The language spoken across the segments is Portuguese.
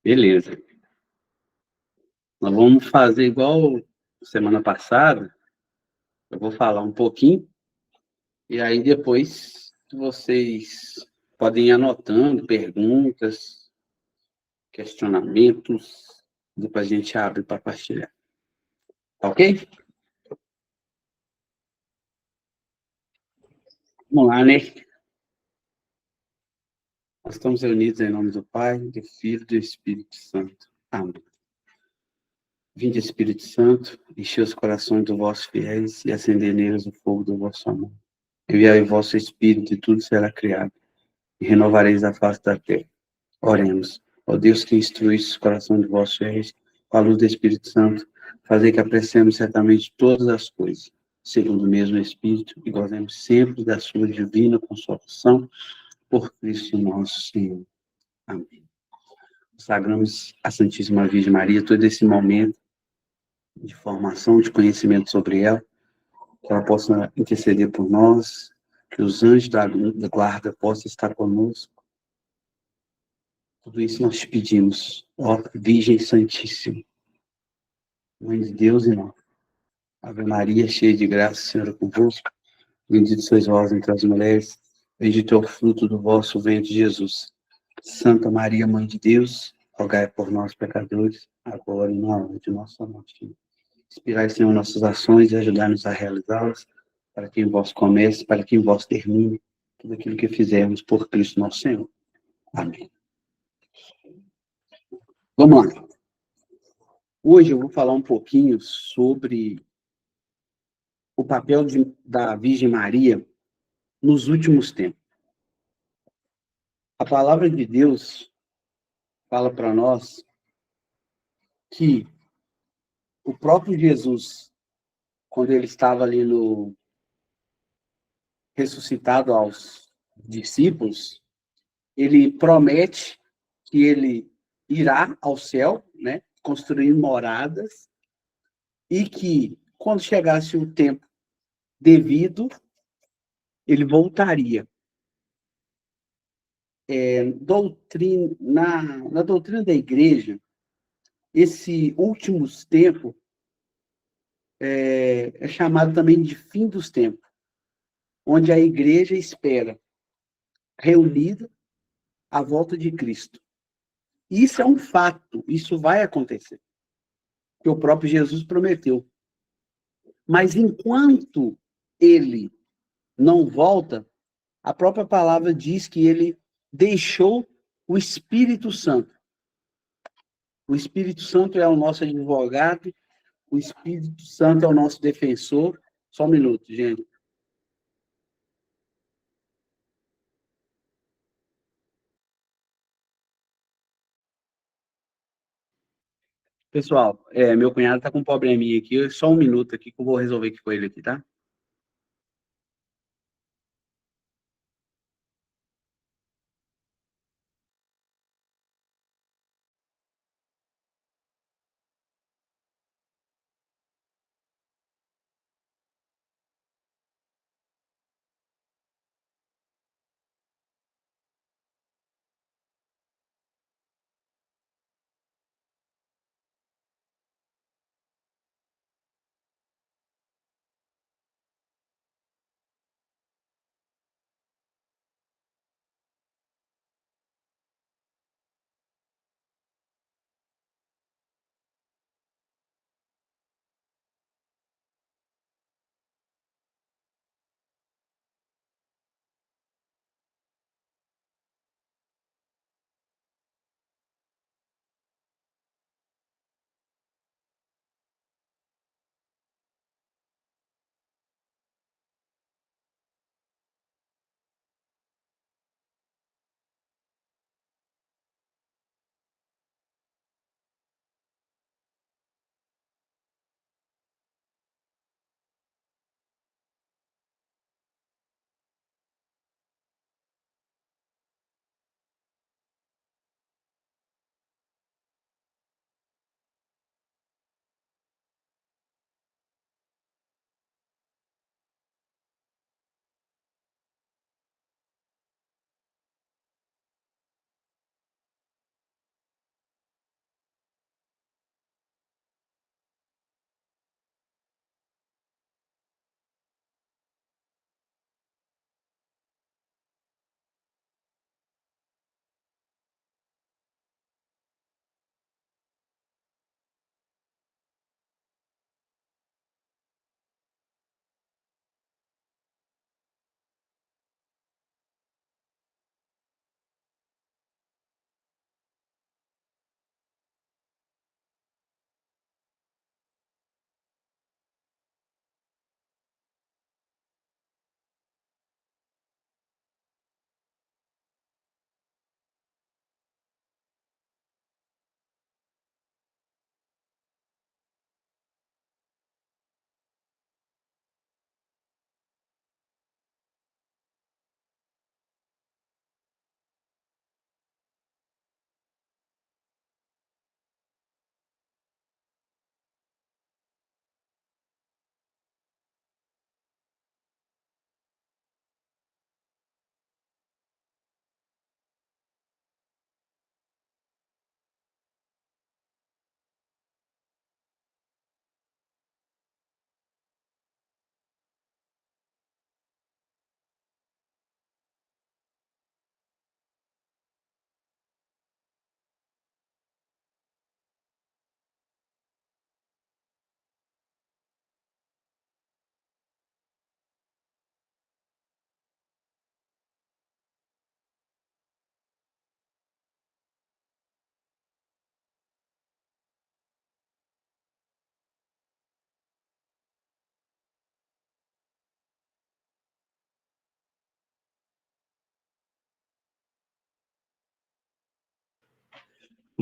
Beleza. Nós vamos fazer igual semana passada. Eu vou falar um pouquinho e aí depois vocês podem ir anotando perguntas, questionamentos, depois a gente abre para partilhar. Tá ok? Vamos lá, né? Nós estamos reunidos em nome do Pai, do Filho e do Espírito Santo. Amém. Vinde, Espírito Santo, enche os corações dos vossos fiéis e acendei neles o fogo do vosso amor. Enviai o vosso Espírito e tudo será criado, e renovareis a face da terra. Oremos. Ó Deus que instruísse os corações de vossos fiéis com a luz do Espírito Santo, fazei que apreciemos certamente todas as coisas, segundo o mesmo Espírito, e gozemos sempre da sua divina consolação, por Cristo nosso Senhor. Amém. Consagramos a Santíssima Virgem Maria todo esse momento de formação, de conhecimento sobre ela, que ela possa interceder por nós, que os anjos da guarda possam estar conosco. Tudo isso nós te pedimos, ó Virgem Santíssima, Mãe de Deus e nós. Ave Maria, cheia de graça, o Senhor é convosco. Bendito sois vós entre as mulheres, bendito é o fruto do vosso ventre, Jesus. Santa Maria, Mãe de Deus, rogai por nós, pecadores, agora e na hora de nossa morte. Inspirai, Senhor, nossas ações e ajudai-nos a realizá-las, para que em vós comece, para que em vós termine tudo aquilo que fizermos por Cristo nosso Senhor. Amém. Vamos lá. Hoje eu vou falar um pouquinho sobre o papel da Virgem Maria nos últimos tempos. A palavra de Deus fala para nós que o próprio Jesus, quando ele estava ali no ressuscitado aos discípulos, ele promete que ele irá ao céu, né, construir moradas, e que quando chegasse o tempo devido, ele voltaria. Na doutrina da igreja, esse últimos tempos é chamado também de fim dos tempos, onde a igreja espera, reunida, a volta de Cristo. Isso é um fato, isso vai acontecer, que o próprio Jesus prometeu. Mas enquanto ele não volta, a própria palavra diz que ele deixou o Espírito Santo. O Espírito Santo é o nosso advogado, o Espírito Santo é o nosso defensor. Só um minuto, gente. Pessoal, meu cunhado está com um probleminha aqui, só um minuto aqui que eu vou resolver aqui com ele aqui, tá?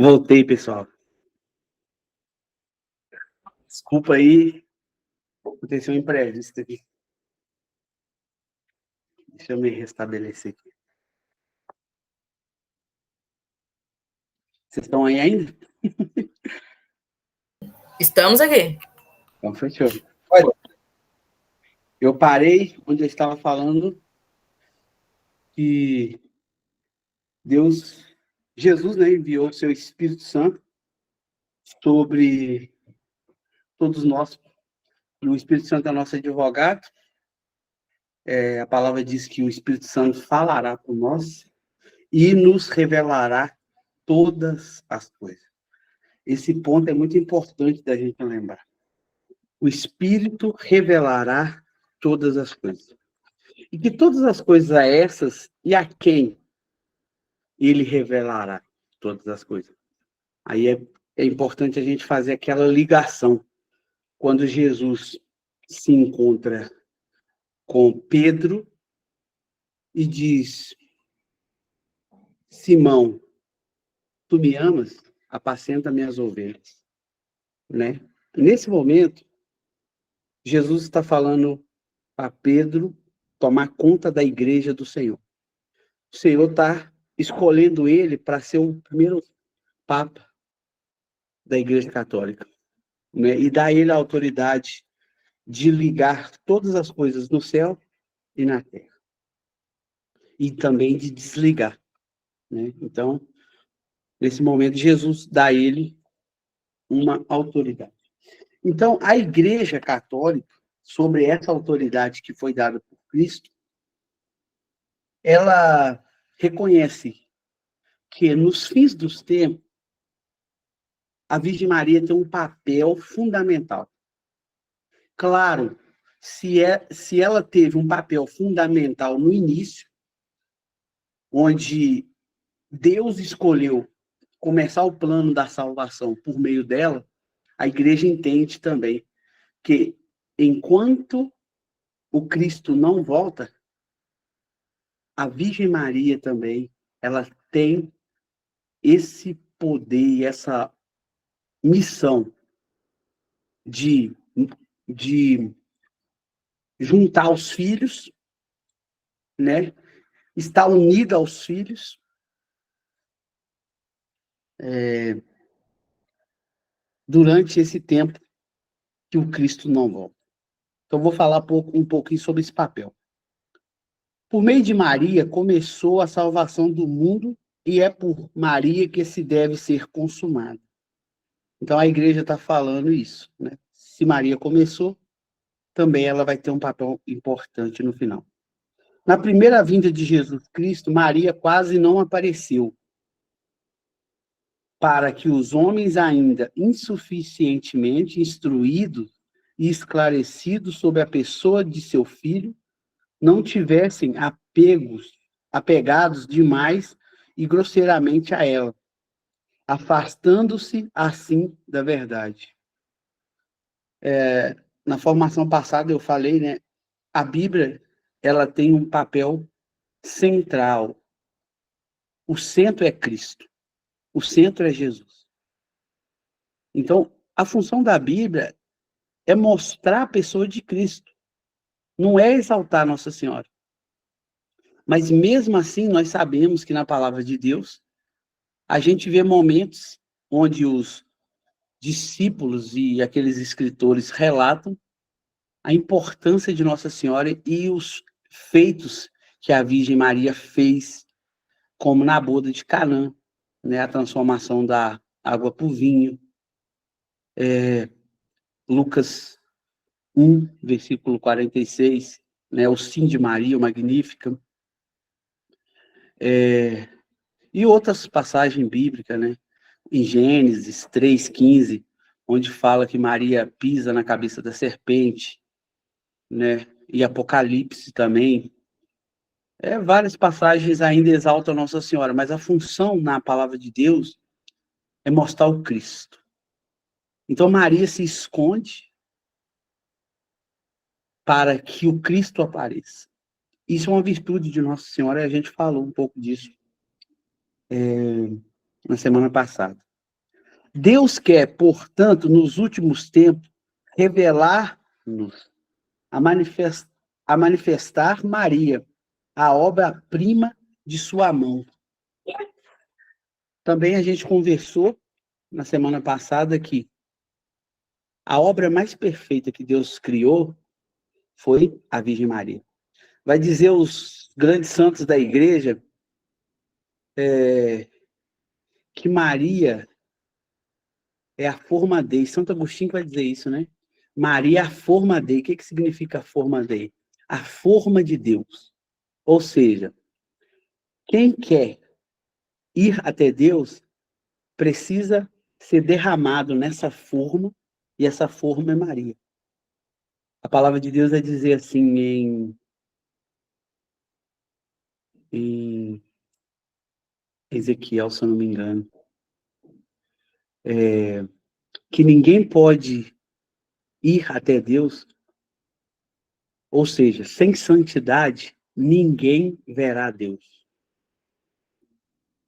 Voltei, pessoal. Desculpa aí, aconteceu um imprevisto aqui. Deixa eu me restabelecer aqui. Vocês estão aí ainda? Estamos aqui. Então, fechou. Olha, eu parei onde eu estava falando que Jesus, né, enviou o seu Espírito Santo sobre todos nós. E o Espírito Santo é nosso advogado. A palavra diz que o Espírito Santo falará por nós e nos revelará todas as coisas. Esse ponto é muito importante da gente lembrar. O Espírito revelará todas as coisas. E que todas as coisas a essas e a quem ele revelará todas as coisas. Aí é importante a gente fazer aquela ligação. Quando Jesus se encontra com Pedro e diz: Simão, tu me amas? Apacenta minhas ovelhas. Né? Nesse momento, Jesus está falando para Pedro tomar conta da igreja do Senhor. O Senhor está escolhendo ele para ser o primeiro papa da Igreja Católica, né? E dá a ele a autoridade de ligar todas as coisas no céu e na terra. E também de desligar, né? Então, nesse momento, Jesus dá a ele uma autoridade. Então, a Igreja Católica, sobre essa autoridade que foi dada por Cristo, ela reconhece que nos fins dos tempos, a Virgem Maria tem um papel fundamental. Claro, se ela teve um papel fundamental no início, onde Deus escolheu começar o plano da salvação por meio dela, a igreja entende também que enquanto o Cristo não volta, a Virgem Maria também, ela tem esse poder e essa missão de juntar os filhos, né? Estar unida aos filhos, durante esse tempo que o Cristo não volta. Então, vou falar um pouquinho sobre esse papel. Por meio de Maria, começou a salvação do mundo e é por Maria que se deve ser consumado. Então, a igreja está falando isso, né? Se Maria começou, também ela vai ter um papel importante no final. Na primeira vinda de Jesus Cristo, Maria quase não apareceu, para que os homens ainda insuficientemente instruídos e esclarecidos sobre a pessoa de seu filho não tivessem apegados demais e grosseiramente a ela, afastando-se assim da verdade. Na formação passada eu falei, né? A Bíblia, ela tem um papel central. O centro é Cristo. O centro é Jesus. Então, a função da Bíblia é mostrar a pessoa de Cristo. Não é exaltar Nossa Senhora. Mas mesmo assim, nós sabemos que na palavra de Deus, a gente vê momentos onde os discípulos e aqueles escritores relatam a importância de Nossa Senhora e os feitos que a Virgem Maria fez, como na boda de Canaã, né? A transformação da água por vinho. Lucas 1, versículo 46, né? O sim de Maria, o Magnífica. E outras passagens bíblicas, né? Em Gênesis 3:15, onde fala que Maria pisa na cabeça da serpente, né? E Apocalipse também. Várias passagens ainda exaltam Nossa Senhora, mas a função na palavra de Deus é mostrar o Cristo. Então Maria se esconde para que o Cristo apareça. Isso é uma virtude de Nossa Senhora e a gente falou um pouco disso na semana passada. Deus quer, portanto, nos últimos tempos, revelar-nos, a manifestar Maria, a obra-prima de sua mão. Também a gente conversou na semana passada que a obra mais perfeita que Deus criou foi a Virgem Maria. Vai dizer os grandes santos da igreja que Maria é a forma Dei. Santo Agostinho vai dizer isso, né? Maria é a forma Dei. O que significa a forma Dei? A forma de Deus. Ou seja, quem quer ir até Deus precisa ser derramado nessa forma, e essa forma é Maria. A palavra de Deus vai dizer assim em Ezequiel, se eu não me engano, que ninguém pode ir até Deus, ou seja, sem santidade, ninguém verá Deus.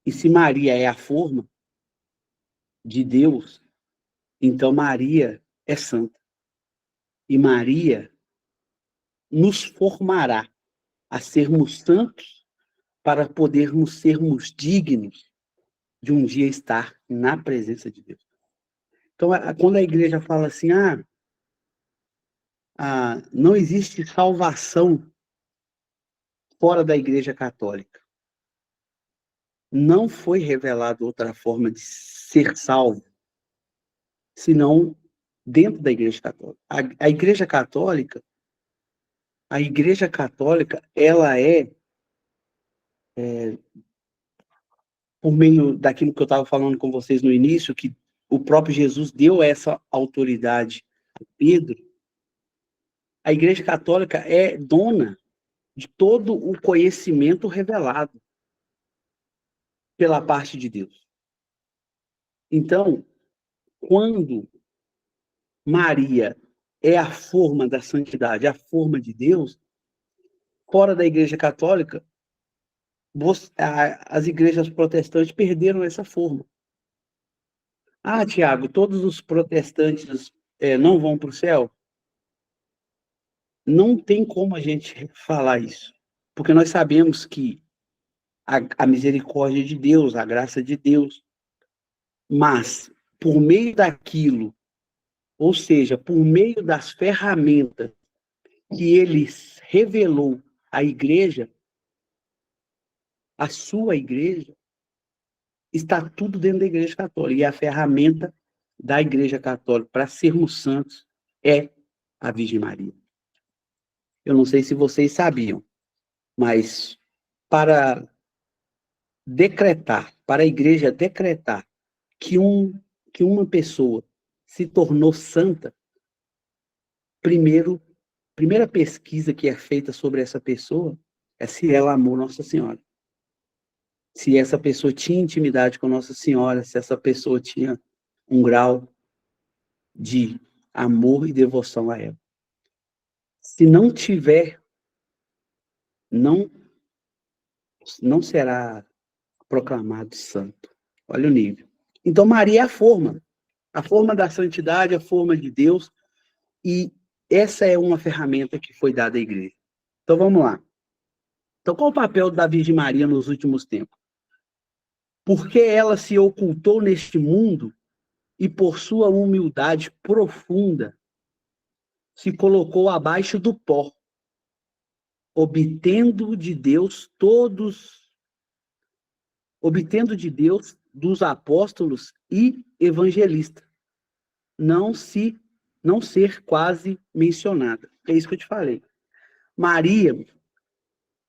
E se Maria é a forma de Deus, então Maria é santa. E Maria nos formará a sermos santos para podermos sermos dignos de um dia estar na presença de Deus. Então, quando a igreja fala assim, não existe salvação fora da igreja católica. Não foi revelada outra forma de ser salvo, senão dentro da igreja católica. A igreja católica, ela por meio daquilo que eu estava falando com vocês no início, que o próprio Jesus deu essa autoridade a Pedro, a igreja católica é dona de todo o conhecimento revelado pela parte de Deus. Então, quando Maria é a forma da santidade, a forma de Deus, fora da igreja católica, as igrejas protestantes perderam essa forma. Tiago, todos os protestantes não vão para o céu? Não tem como a gente falar isso, porque nós sabemos que a misericórdia de Deus, a graça de Deus, mas por meio daquilo, ou seja, por meio das ferramentas que ele revelou à igreja, a sua igreja, está tudo dentro da igreja católica. E a ferramenta da igreja católica para sermos santos é a Virgem Maria. Eu não sei se vocês sabiam, mas para a igreja decretar que uma pessoa se tornou santa, primeira pesquisa que é feita sobre essa pessoa é se ela amou Nossa Senhora. Se essa pessoa tinha intimidade com Nossa Senhora, se essa pessoa tinha um grau de amor e devoção a ela. Se não tiver, não será proclamado santo. Olha o nível. Então, Maria é a forma da santidade, a forma de Deus, e essa é uma ferramenta que foi dada à igreja. Então, vamos lá. Então, qual o papel da Virgem Maria nos últimos tempos? Porque ela se ocultou neste mundo e, por sua humildade profunda, se colocou abaixo do pó, obtendo de Deus dos apóstolos e evangelistas, não ser quase mencionada. É isso que eu te falei. Maria,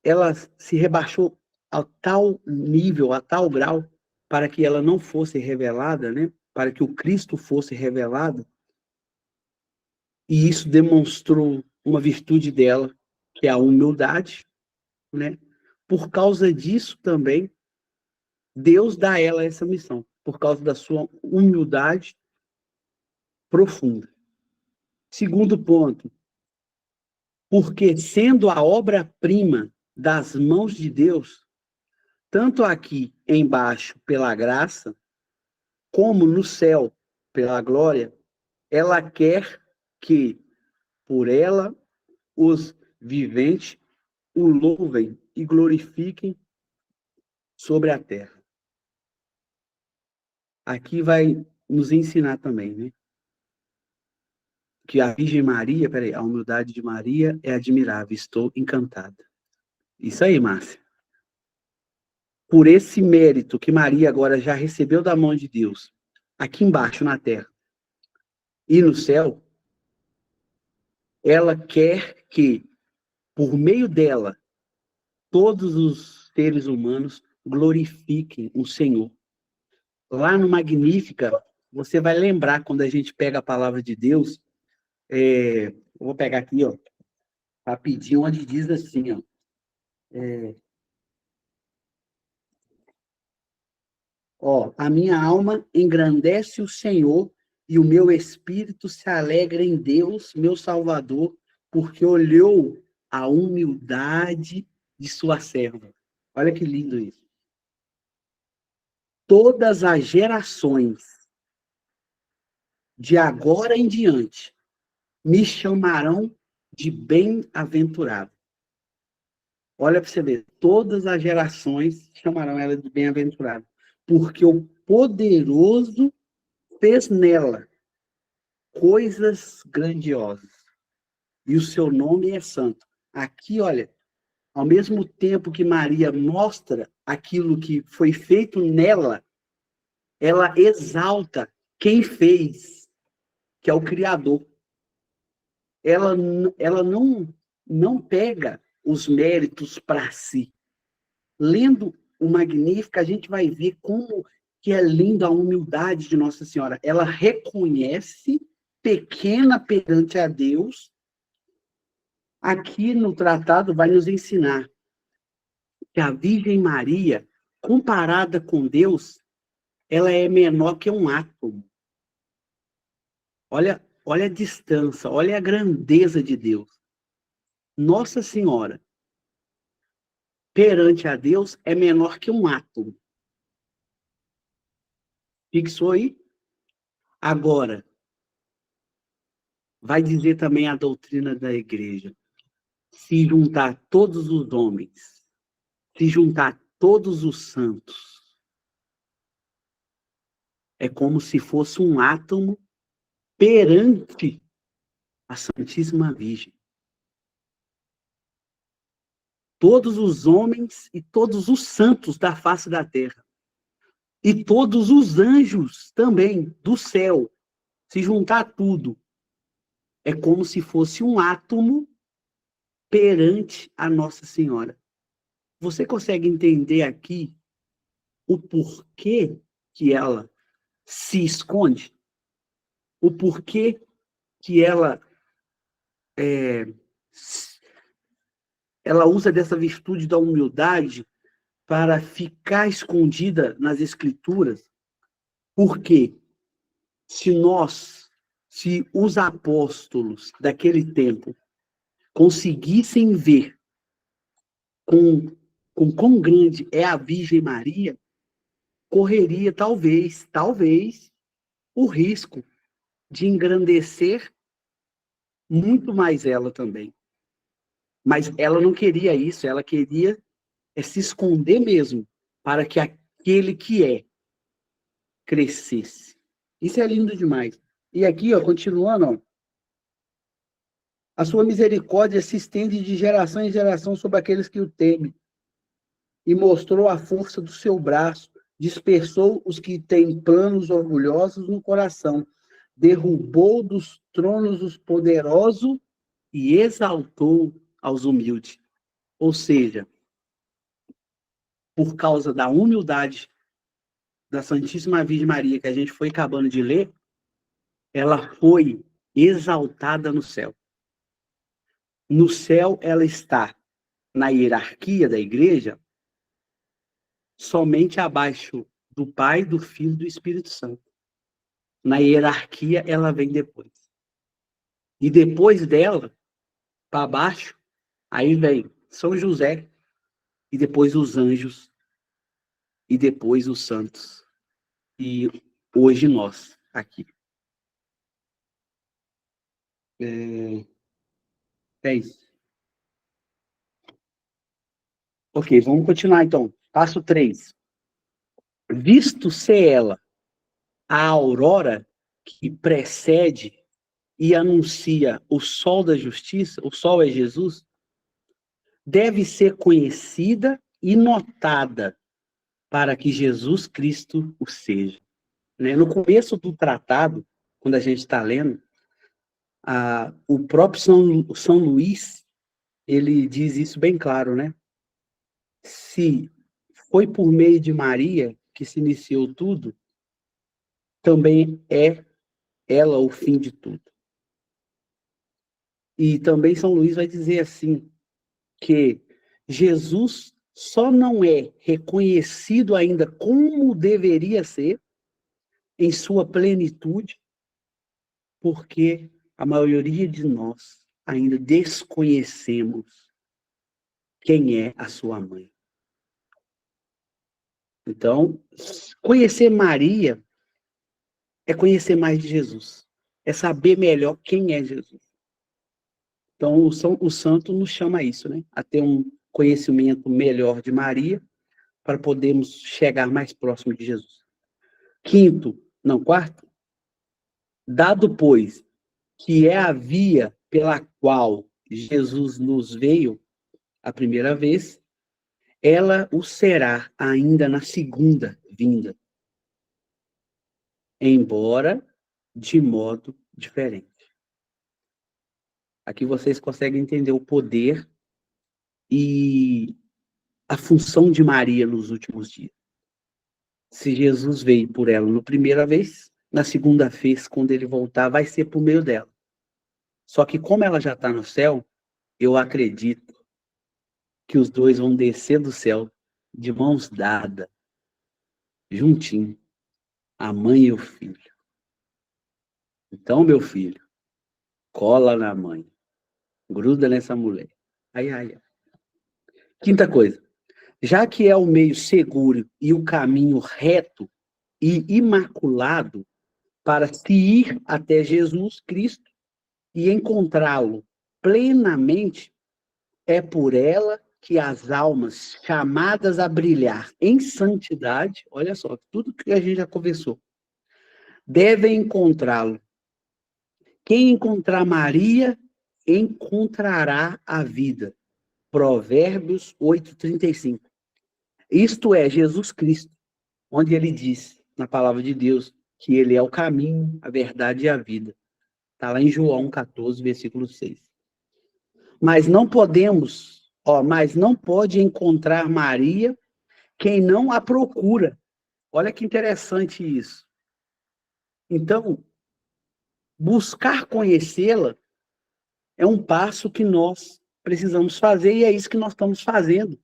ela se rebaixou a tal nível, a tal grau, para que ela não fosse revelada, né? Para que o Cristo fosse revelado, e isso demonstrou uma virtude dela, que é a humildade, né? Por causa disso também, Deus dá a ela essa missão, por causa da sua humildade profunda. Segundo ponto, porque sendo a obra-prima das mãos de Deus, tanto aqui embaixo pela graça, como no céu, pela glória, ela quer que, por ela, os viventes o louvem e glorifiquem sobre a terra. Aqui vai nos ensinar também, né? Que a Virgem Maria, peraí, a humildade de Maria é admirável, estou encantada. Isso aí, Márcia. Por esse mérito que Maria agora já recebeu da mão de Deus, aqui embaixo na terra e no céu, ela quer que, por meio dela, todos os seres humanos glorifiquem o Senhor. Lá no Magnífica, você vai lembrar quando a gente pega a palavra de Deus, eu vou pegar aqui, ó, rapidinho, onde diz assim, ó, a minha alma engrandece o Senhor e o meu espírito se alegra em Deus, meu Salvador, porque olhou a humildade de sua serva. Olha que lindo isso. Todas as gerações, de agora em diante, me chamarão de bem-aventurado. Olha para você ver, todas as gerações chamarão ela de bem-aventurada, porque o poderoso fez nela coisas grandiosas, e o seu nome é santo. Aqui, olha, ao mesmo tempo que Maria mostra aquilo que foi feito nela, ela exalta quem fez, que é o Criador. Ela não pega os méritos para si. Lendo o Magnífico, a gente vai ver como que é linda a humildade de Nossa Senhora. Ela reconhece pequena perante a Deus. Aqui no tratado vai nos ensinar que a Virgem Maria, comparada com Deus, ela é menor que um átomo. Olha a distância, olha a grandeza de Deus. Nossa Senhora, perante a Deus, é menor que um átomo. Fixou aí? Agora, vai dizer também a doutrina da igreja. Se juntar todos os homens, se juntar todos os santos, é como se fosse um átomo perante a Santíssima Virgem. Todos os homens e todos os santos da face da terra. E todos os anjos também do céu. Se juntar tudo, é como se fosse um átomo perante a Nossa Senhora. Você consegue entender aqui o porquê que ela se esconde? O porquê que ela usa dessa virtude da humildade para ficar escondida nas Escrituras? Porque se os apóstolos daquele tempo conseguissem ver com quão grande é a Virgem Maria, correria talvez, o risco de engrandecer muito mais ela também. Mas ela não queria isso, ela queria se esconder mesmo, para que aquele que é crescesse. Isso é lindo demais. E aqui, ó, continuando, ó, a sua misericórdia se estende de geração em geração sobre aqueles que o temem, e mostrou a força do seu braço, dispersou os que têm planos orgulhosos no coração, derrubou dos tronos os poderosos e exaltou aos humildes. Ou seja, por causa da humildade da Santíssima Virgem Maria, que a gente foi acabando de ler, ela foi exaltada no céu. No céu, ela está na hierarquia da igreja somente abaixo do Pai, do Filho e do Espírito Santo. Na hierarquia, ela vem depois. E depois dela, para baixo, aí vem São José, e depois os anjos, e depois os santos. E hoje nós, aqui. É isso. Ok, vamos continuar então. Passo 3. Visto ser ela a aurora que precede e anuncia o sol da justiça, o sol é Jesus, deve ser conhecida e notada para que Jesus Cristo o seja. Né? No começo do tratado, quando a gente está lendo, o próprio São Luís, ele diz isso bem claro, né? Se foi por meio de Maria que se iniciou tudo, também é ela o fim de tudo. E também São Luís vai dizer assim, que Jesus só não é reconhecido ainda como deveria ser, em sua plenitude, porque a maioria de nós ainda desconhecemos quem é a sua mãe. Então, conhecer Maria é conhecer mais de Jesus, é saber melhor quem é Jesus. Então, o santo nos chama a isso, né? A ter um conhecimento melhor de Maria, para podermos chegar mais próximo de Jesus. Quarto, dado, pois, que é a via pela qual Jesus nos veio a primeira vez, ela o será ainda na segunda vinda, embora de modo diferente. Aqui vocês conseguem entender o poder e a função de Maria nos últimos dias. Se Jesus veio por ela na primeira vez, na segunda vez, quando ele voltar, vai ser por meio dela. Só que como ela já está no céu, eu acredito que os dois vão descer do céu de mãos dadas, juntinho, a mãe e o filho. Então, meu filho, cola na mãe, gruda nessa mulher. Ai, ai, ai. Quinta coisa, já que é o meio seguro e o caminho reto e imaculado para se ir até Jesus Cristo e encontrá-lo plenamente, é por ela que as almas chamadas a brilhar em santidade, olha só, tudo que a gente já conversou, devem encontrá-lo. Quem encontrar Maria, encontrará a vida. Provérbios 8:35. Isto é Jesus Cristo, onde ele diz, na palavra de Deus, que ele é o caminho, a verdade e a vida. Está lá em João 14, versículo 6. Mas não pode encontrar Maria quem não a procura. Olha que interessante isso. Então, buscar conhecê-la é um passo que nós precisamos fazer e é isso que nós estamos fazendo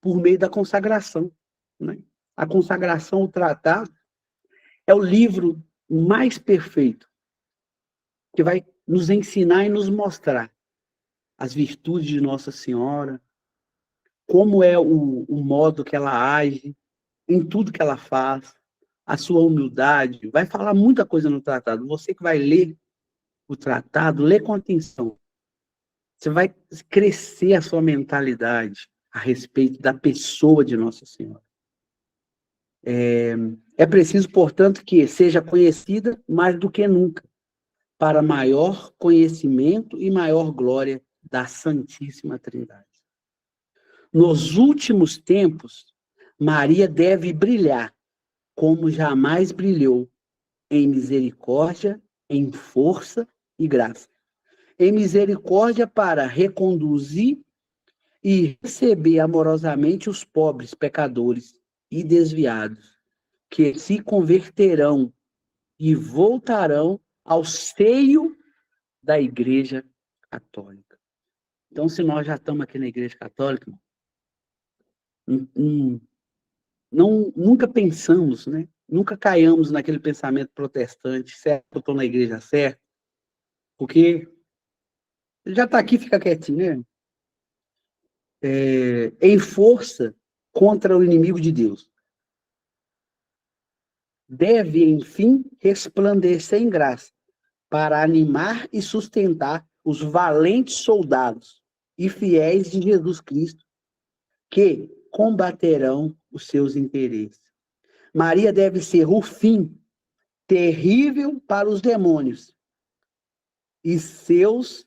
por meio da consagração. Né? A consagração, o tratado, é o livro mais perfeito que vai nos ensinar e nos mostrar as virtudes de Nossa Senhora, como é o modo que ela age, em tudo que ela faz, a sua humildade. Vai falar muita coisa no tratado. Você que vai ler o tratado, lê com atenção. Você vai crescer a sua mentalidade a respeito da pessoa de Nossa Senhora. É preciso, portanto, que seja conhecida mais do que nunca, para maior conhecimento e maior glória da Santíssima Trindade. Nos últimos tempos, Maria deve brilhar como jamais brilhou, em misericórdia, em força e graça. Em misericórdia para reconduzir e receber amorosamente os pobres pecadores e desviados, que se converterão e voltarão ao seio da Igreja Católica. Então, se nós já estamos aqui na Igreja Católica, nunca pensamos, né? Nunca caiamos naquele pensamento protestante, certo? Eu estou na igreja certa, porque já está aqui, fica quietinho, né? Em força contra o inimigo de Deus. deve, enfim, resplandecer em graça, para animar e sustentar os valentes soldados e fiéis de Jesus Cristo, que combaterão os seus interesses. Maria deve ser o fim terrível para os demônios e seus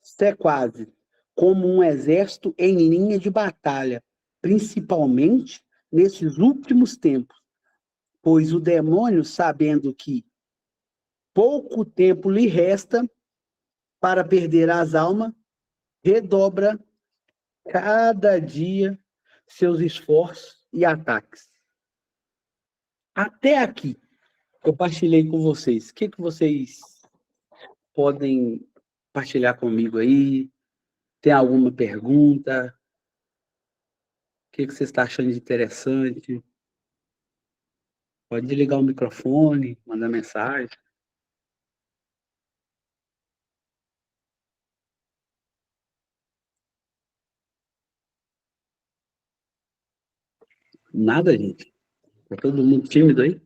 sequazes, como um exército em linha de batalha, principalmente nesses últimos tempos, pois o demônio, sabendo que pouco tempo lhe resta para perder as almas, redobra cada dia seus esforços e ataques. Até aqui, eu partilhei com vocês. O que vocês podem partilhar comigo aí? Tem alguma pergunta? O que você está achando de interessante? Pode ligar o microfone, mandar mensagem. Nada, gente. Tá todo mundo tímido aí?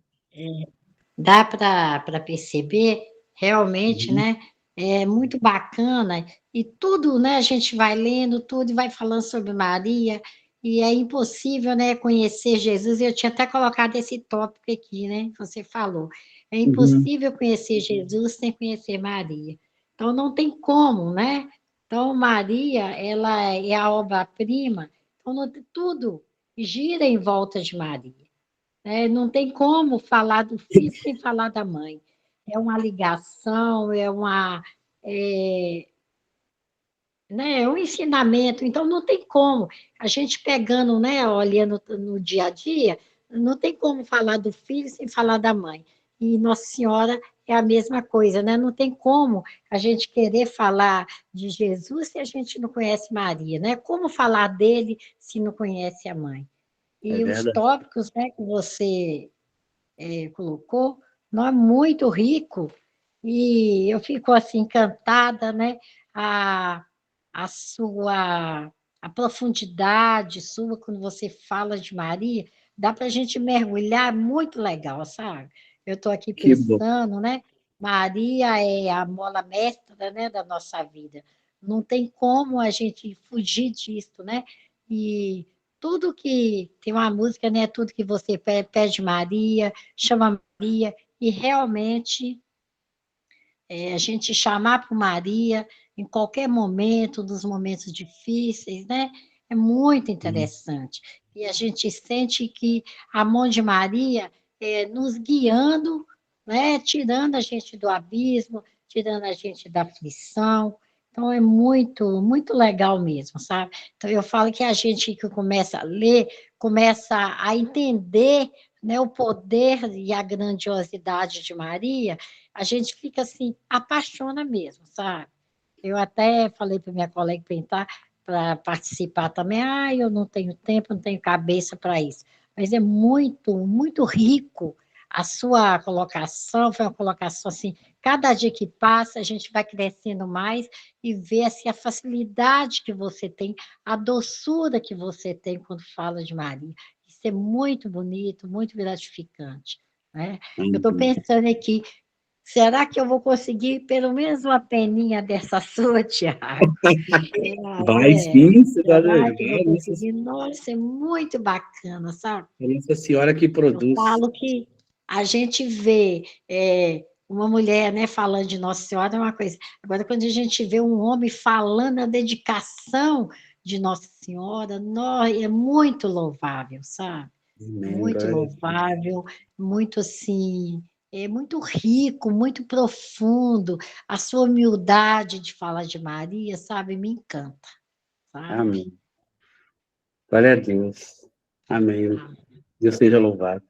Dá para perceber, realmente, né? É muito bacana, e tudo, né? A gente vai lendo tudo e vai falando sobre Maria, e é impossível, né, conhecer Jesus. Eu tinha até colocado esse tópico aqui, né? Você falou. É Uhum. impossível conhecer Jesus sem conhecer Maria. Então, não tem como, né? Então, Maria, ela é a obra-prima, então, tudo gira em volta de Maria. Não tem como falar do filho sem falar da mãe. É uma ligação, é, é um ensinamento, então não tem como. A gente pegando, né, olhando no dia a dia, não tem como falar do filho sem falar da mãe. E Nossa Senhora é a mesma coisa, né? Não tem como a gente querer falar de Jesus se a gente não conhece Maria, né? Como falar dele se não conhece a mãe? É E os verdade. tópicos, né, que você colocou, não é muito rico, e eu fico assim encantada, né? A, a sua a profundidade sua quando você fala de Maria, dá para a gente mergulhar, muito legal, sabe? Eu estou aqui Que bom. pensando, né? Maria é a mola mestra, né, da nossa vida. Não tem como a gente fugir disso, né? E tudo que tem uma música, né? Tudo que você pede Maria, chama Maria, e realmente a gente chamar por Maria em qualquer momento, dos momentos difíceis, né? É muito interessante. E a gente sente que a mão de Maria nos guiando, né? Tirando a gente do abismo, tirando a gente da aflição. Então, é muito, muito legal mesmo, sabe? Então, eu falo que a gente que começa a ler, começa a entender, né, o poder e a grandiosidade de Maria, a gente fica assim, apaixona mesmo, sabe? Eu até falei para minha colega para participar também, eu não tenho tempo, não tenho cabeça para isso. Mas é muito, muito rico a sua colocação, foi uma colocação assim, cada dia que passa, a gente vai crescendo mais e vê assim, a facilidade que você tem, a doçura que você tem quando fala de Maria. Isso é muito bonito, muito gratificante. Né? Eu estou Uhum. pensando aqui, será que eu vou conseguir pelo menos uma peninha dessa sua, Tiago? Vai sim, você tá Será doido? que eu vou Vai, conseguir? Nossa, é muito bacana, sabe? Nossa Senhora que Eu produz. falo que a gente vê uma mulher, né, falando de Nossa Senhora é uma coisa. Agora, quando a gente vê um homem falando a dedicação de Nossa Senhora, é muito louvável, sabe? Amém, Muito glória a Deus. louvável, muito assim, muito rico, muito profundo. A sua humildade de falar de Maria, sabe, me encanta, sabe? Amém. Glória a Deus. Amém. Deus seja louvado.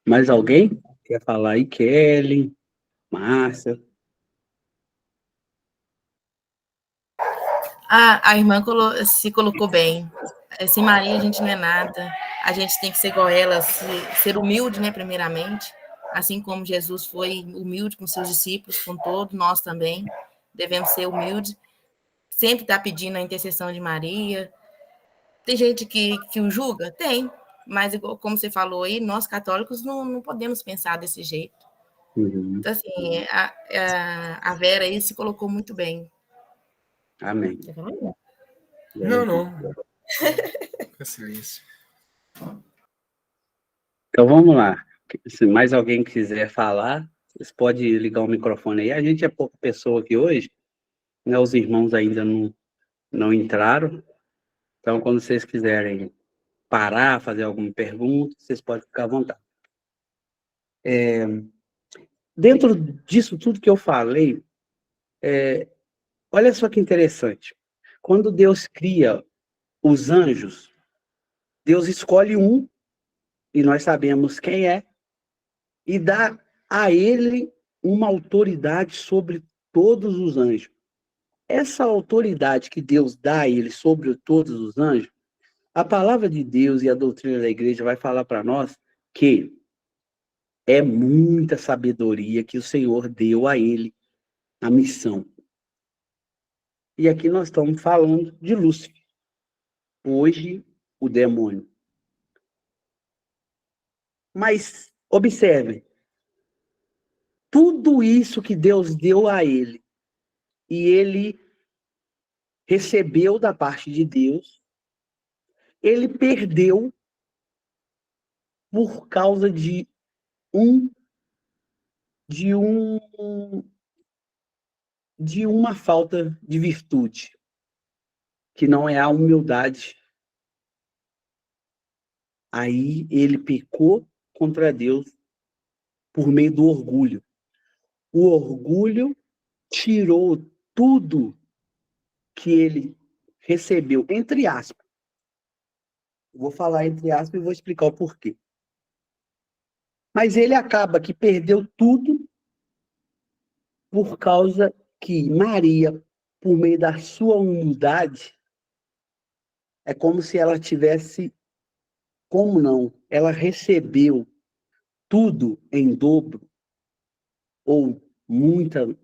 Mais alguém quer falar aí? Kelly, Márcia. A irmã se colocou bem. Sem Maria a gente não é nada. A gente tem que ser igual ela, ser humilde, né, primeiramente. Assim como Jesus foi humilde com seus discípulos, com todos, nós também devemos ser humildes. Sempre estar pedindo a intercessão de Maria. Tem gente que o julga? Tem. mas, como você falou aí, nós católicos não podemos pensar desse jeito. Então, assim, a Vera aí se colocou muito bem. Amém. Não. Fica silêncio. Então, vamos lá. Se mais alguém quiser falar, vocês podem ligar o microfone aí. A gente é pouca pessoa aqui hoje, né? Os irmãos ainda não entraram. Então, quando vocês quiserem parar, fazer alguma pergunta, vocês podem ficar à vontade. Dentro disso tudo que eu falei, olha só que interessante. Quando Deus cria os anjos, Deus escolhe um, e nós sabemos quem é, e dá a ele uma autoridade sobre todos os anjos. Essa autoridade que Deus dá a ele sobre todos os anjos, a palavra de Deus e a doutrina da igreja vai falar para nós que é muita sabedoria que o Senhor deu a ele, a missão. E aqui nós estamos falando de Lúcifer. Hoje, o demônio. Mas, observe, tudo isso que Deus deu a ele, e ele recebeu da parte de Deus, ele perdeu por causa de uma falta de virtude, que não é a humildade. Aí ele pecou contra Deus por meio do orgulho. O orgulho tirou tudo que ele recebeu, entre aspas. Vou falar entre aspas e vou explicar o porquê. Mas ele acaba que perdeu tudo por causa que Maria, por meio da sua humildade, é como se ela tivesse, como não, ela recebeu tudo em dobro, ou muitas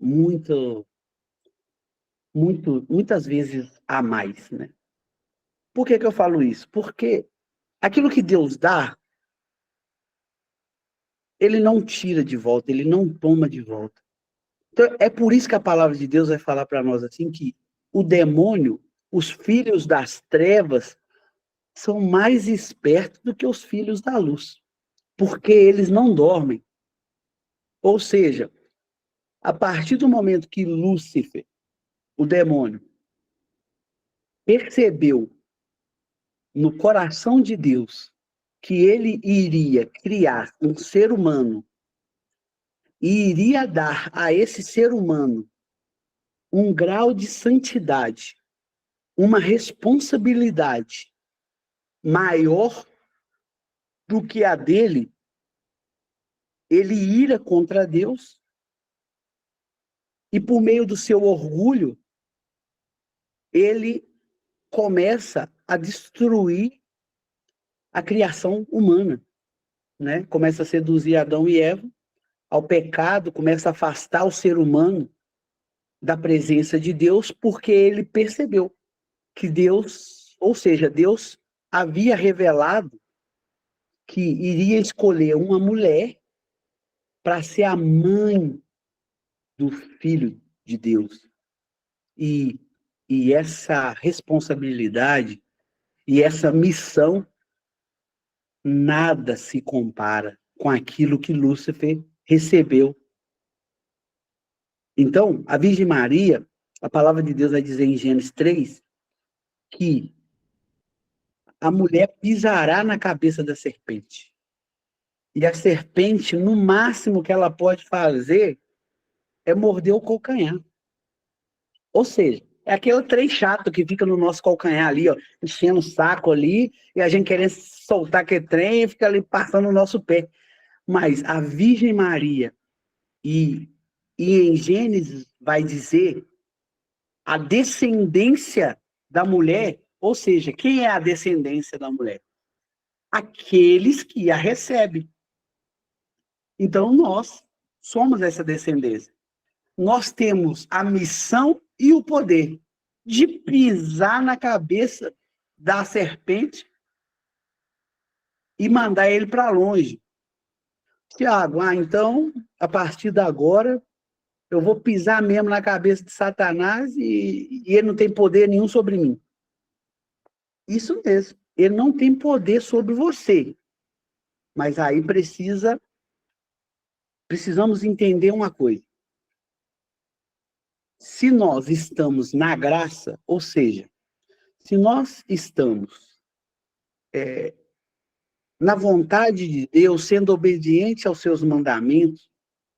vezes a mais, né? Por que eu falo isso? Porque aquilo que Deus dá, ele não tira de volta, ele não toma de volta. Então, é por isso que a palavra de Deus vai falar para nós assim que o demônio, os filhos das trevas, são mais espertos do que os filhos da luz, porque eles não dormem. Ou seja, a partir do momento que Lúcifer, o demônio, percebeu no coração de Deus que ele iria criar um ser humano e iria dar a esse ser humano um grau de santidade, uma responsabilidade maior do que a dele, ele ira contra Deus e, por meio do seu orgulho, ele começa a destruir a criação humana, né? Começa a seduzir Adão e Eva ao pecado, começa a afastar o ser humano da presença de Deus, porque ele percebeu que Deus, ou seja, Deus havia revelado que iria escolher uma mulher para ser a mãe do Filho de Deus. E essa responsabilidade e essa missão nada se compara com aquilo que Lúcifer recebeu. Então, a Virgem Maria, a palavra de Deus vai dizer em Gênesis 3, que a mulher pisará na cabeça da serpente. E a serpente, no máximo que ela pode fazer, é morder o calcanhar. Ou seja, é aquele trem chato que fica no nosso calcanhar ali, ó, enchendo o saco ali, e a gente querendo soltar aquele trem e fica ali passando o nosso pé. Mas a Virgem Maria, e em Gênesis vai dizer a descendência da mulher, ou seja, quem é a descendência da mulher? Aqueles que a recebem. Então, nós somos essa descendência. Nós temos a missão e o poder de pisar na cabeça da serpente e mandar ele para longe. Tiago, então, a partir de agora, eu vou pisar mesmo na cabeça de Satanás e ele não tem poder nenhum sobre mim. Isso mesmo. Ele não tem poder sobre você. Mas aí precisamos entender uma coisa. Se nós estamos na graça, ou seja, se nós estamos na vontade de Deus, sendo obedientes aos seus mandamentos,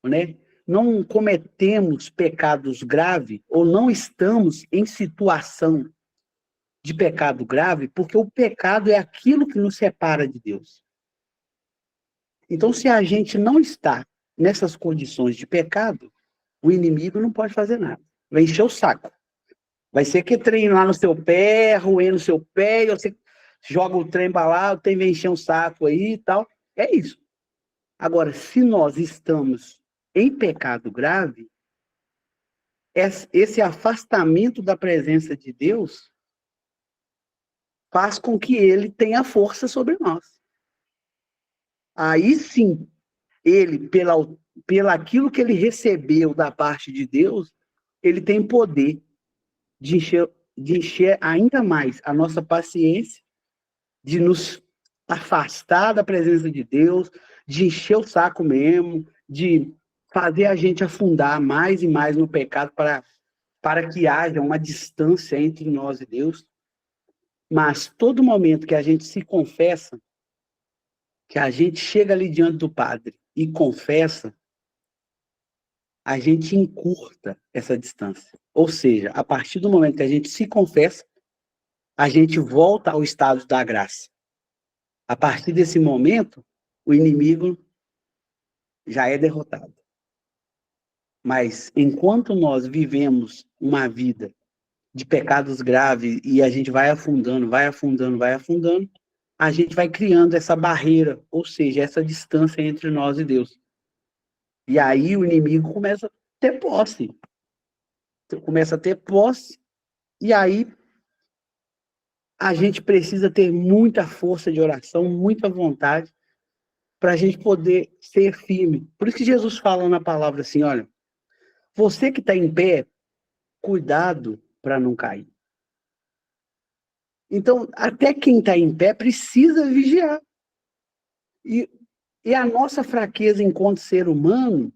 né? Não cometemos pecados graves ou não estamos em situação de pecado grave, porque o pecado é aquilo que nos separa de Deus. Então, se a gente não está nessas condições de pecado, o inimigo não pode fazer nada. Vai encher o saco. Vai ser que trem lá no seu pé, roendo o seu pé, e você joga o trem para lá, o trem vai encher um saco aí e tal. É isso. Agora, se nós estamos em pecado grave, esse afastamento da presença de Deus faz com que ele tenha força sobre nós. Aí sim, ele, pela aquilo que ele recebeu da parte de Deus, ele tem poder de encher ainda mais a nossa paciência, de nos afastar da presença de Deus, de encher o saco mesmo, de fazer a gente afundar mais e mais no pecado para que haja uma distância entre nós e Deus. Mas todo momento que a gente se confessa, que a gente chega ali diante do Padre e confessa, a gente encurta essa distância. Ou seja, a partir do momento que a gente se confessa, a gente volta ao estado da graça. A partir desse momento, o inimigo já é derrotado. Mas enquanto nós vivemos uma vida de pecados graves e a gente vai afundando, a gente vai criando essa barreira, ou seja, essa distância entre nós e Deus. E aí o inimigo começa a ter posse. E aí a gente precisa ter muita força de oração, muita vontade, para a gente poder ser firme. Por isso que Jesus fala na palavra assim, olha, você que está em pé, cuidado para não cair. Então, até quem está em pé precisa vigiar. E a nossa fraqueza enquanto ser humano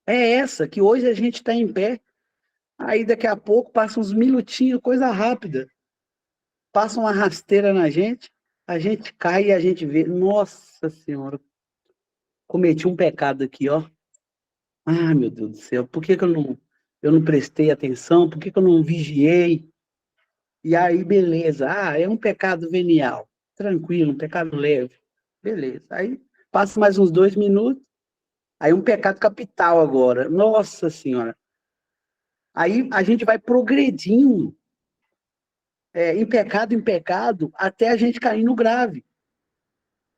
é essa, que hoje a gente está em pé, aí daqui a pouco passa uns minutinhos, coisa rápida, passa uma rasteira na gente, a gente cai e a gente vê, nossa Senhora, cometi um pecado aqui, ó. Ah, meu Deus do céu, por que eu não prestei atenção? Por que eu não vigiei? E aí, beleza. Ah, é um pecado venial. Tranquilo, um pecado leve. Beleza. Aí, passa mais uns 2 minutos. Aí, um pecado capital agora. Nossa Senhora. Aí, a gente vai progredindo em pecado, até a gente cair no grave.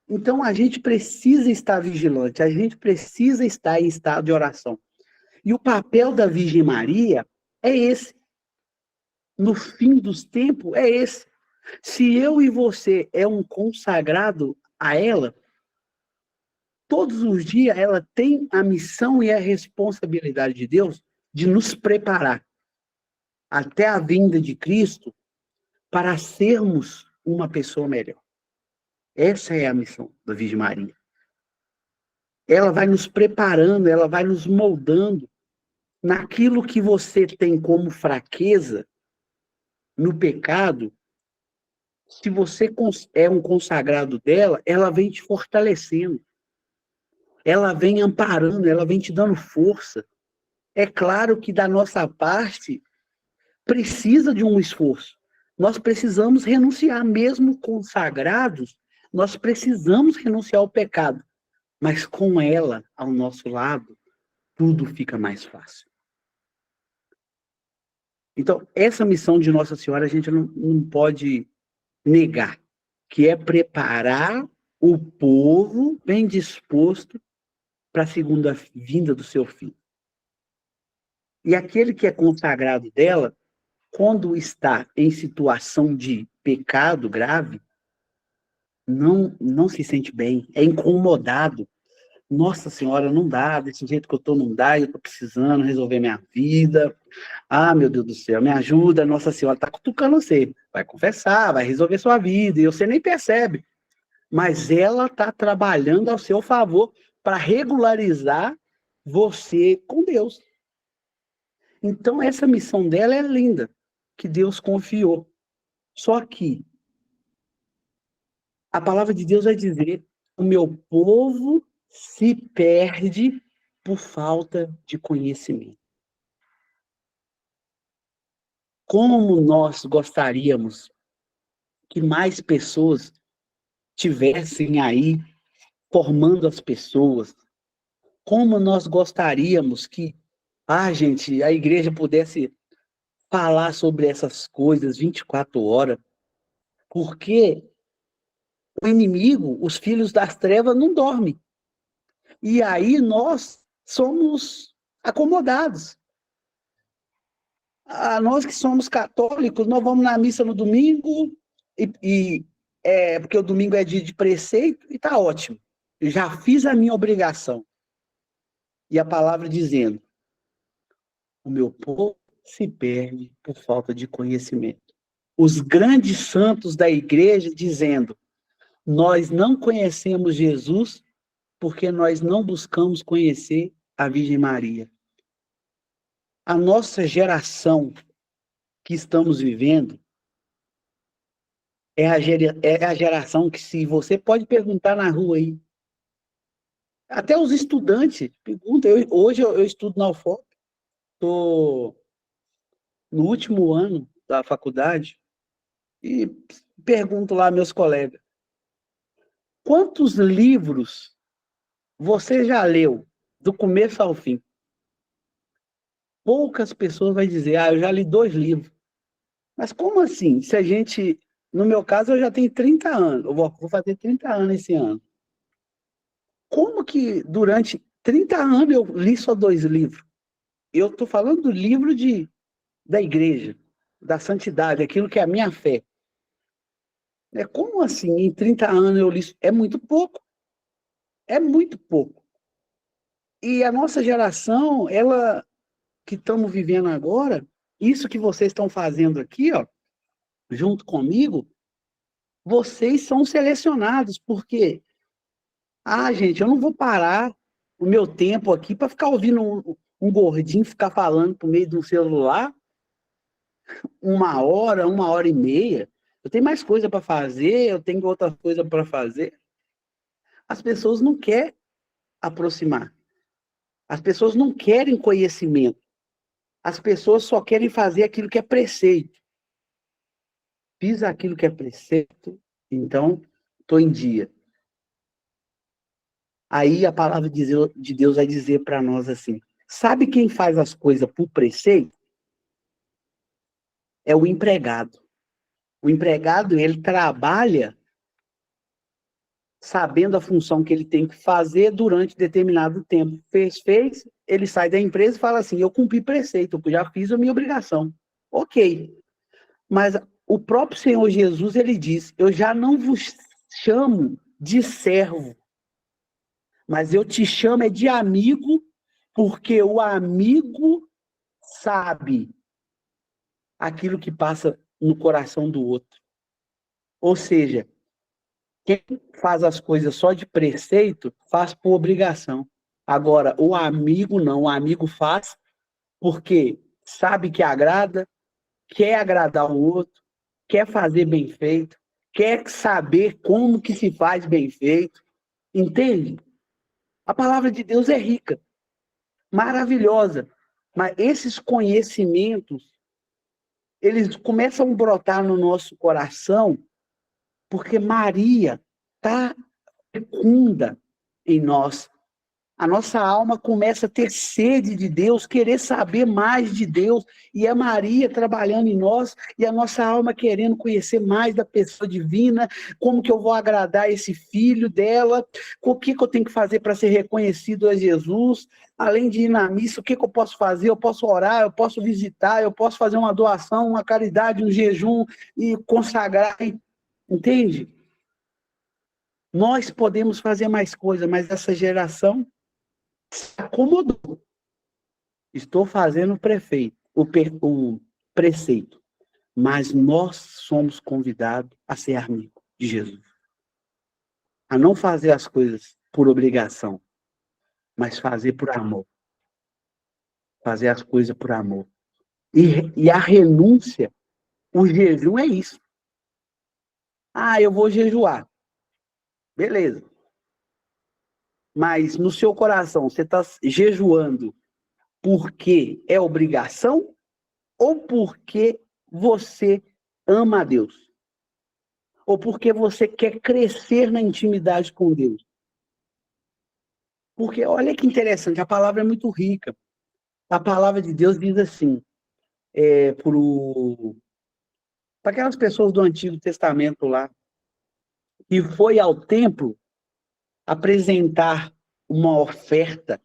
Então, a gente precisa estar vigilante. A gente precisa estar em estado de oração. E o papel da Virgem Maria é esse. No fim dos tempos, é esse. Se eu e você é um consagrado a ela, todos os dias ela tem a missão e a responsabilidade de Deus de nos preparar até a vinda de Cristo para sermos uma pessoa melhor. Essa é a missão da Virgem Maria. Ela vai nos preparando, ela vai nos moldando naquilo que você tem como fraqueza, no pecado. Se você é um consagrado dela, ela vem te fortalecendo. Ela vem amparando, ela vem te dando força. É claro que da nossa parte precisa de um esforço. Nós precisamos renunciar, mesmo consagrados, nós precisamos renunciar ao pecado. Mas com ela ao nosso lado, tudo fica mais fácil. Então, essa missão de Nossa Senhora a gente não pode negar, que é preparar o povo bem disposto para a segunda vinda do seu filho. E aquele que é consagrado dela, quando está em situação de pecado grave, não se sente bem, é incomodado. Nossa Senhora, não dá, desse jeito que eu tô, não dá, eu tô precisando resolver minha vida. Ah, meu Deus do céu, me ajuda, Nossa Senhora tá cutucando você. Vai confessar, vai resolver sua vida, e você nem percebe. Mas ela tá trabalhando ao seu favor para regularizar você com Deus. Então, essa missão dela é linda, que Deus confiou. Só que a palavra de Deus vai dizer: o meu povo se perde por falta de conhecimento. Como nós gostaríamos que mais pessoas tivessem aí formando as pessoas. Como nós gostaríamos que, gente, a igreja pudesse falar sobre essas coisas 24 horas, porque o inimigo, os filhos das trevas, não dormem. E aí nós somos acomodados. Nós que somos católicos, nós vamos na missa no domingo, porque o domingo é dia de preceito, e tá ótimo. Eu já fiz a minha obrigação. E a palavra dizendo: o meu povo se perde por falta de conhecimento. Os grandes santos da igreja dizendo: nós não conhecemos Jesus porque nós não buscamos conhecer a Virgem Maria. A nossa geração que estamos vivendo é a geração que, se você pode perguntar na rua aí, até os estudantes perguntam. Hoje eu estudo na UFOP, estou no último ano da faculdade, e pergunto lá aos meus colegas: quantos livros você já leu do começo ao fim? Poucas pessoas vão dizer: eu já li 2 livros. Mas como assim? Se a gente, no meu caso, eu já tenho 30 anos, eu vou fazer 30 anos esse ano. Como que durante 30 anos eu li só 2 livros? Eu estou falando do livro da igreja, da santidade, aquilo que é a minha fé. Como assim, em 30 anos eu li? É muito pouco. É muito pouco. E a nossa geração, ela que estamos vivendo agora, isso que vocês estão fazendo aqui, ó, junto comigo, vocês são selecionados, porque, gente, eu não vou parar o meu tempo aqui para ficar ouvindo um gordinho ficar falando por meio de um celular 1 hora e meia. Eu tenho mais coisa para fazer, eu tenho outra coisa para fazer. As pessoas não querem aproximar. As pessoas não querem conhecimento. As pessoas só querem fazer aquilo que é preceito. Fiz aquilo que é preceito, então estou em dia. Aí a palavra de Deus vai dizer para nós assim: sabe quem faz as coisas por preceito? É o empregado. O empregado, ele trabalha sabendo a função que ele tem que fazer durante determinado tempo. Fez, ele sai da empresa e fala assim: eu cumpri preceito, eu já fiz a minha obrigação. Ok. Mas o próprio Senhor Jesus, ele diz: eu já não vos chamo de servo, mas eu te chamo de amigo, porque o amigo sabe aquilo que passa no coração do outro. Ou seja, quem faz as coisas só de preceito, faz por obrigação. Agora, o amigo não. O amigo faz porque sabe que agrada, quer agradar o outro, quer fazer bem feito, quer saber como que se faz bem feito. Entende? A palavra de Deus é rica, maravilhosa. Mas esses conhecimentos, eles começam a brotar no nosso coração porque Maria está fecunda em nós. A nossa alma começa a ter sede de Deus, querer saber mais de Deus, e é Maria trabalhando em nós, e a nossa alma querendo conhecer mais da pessoa divina, como que eu vou agradar esse filho dela, o que eu tenho que fazer para ser reconhecido a Jesus, além de ir na missa, o que eu posso fazer? Eu posso orar, eu posso visitar, eu posso fazer uma doação, uma caridade, um jejum, e consagrar, entende? Nós podemos fazer mais coisas, mas essa geração se acomodou. Estou fazendo o preceito, mas nós somos convidados a ser amigo de Jesus. A não fazer as coisas por obrigação, mas fazer por amor. Fazer as coisas por amor. E a renúncia, o jejum é isso. Ah, eu vou jejuar. Beleza. Mas no seu coração, você está jejuando porque é obrigação ou porque você ama a Deus? Ou porque você quer crescer na intimidade com Deus? Porque olha que interessante, a palavra é muito rica. A palavra de Deus diz assim, para aquelas pessoas do Antigo Testamento lá, que foi ao templo apresentar uma oferta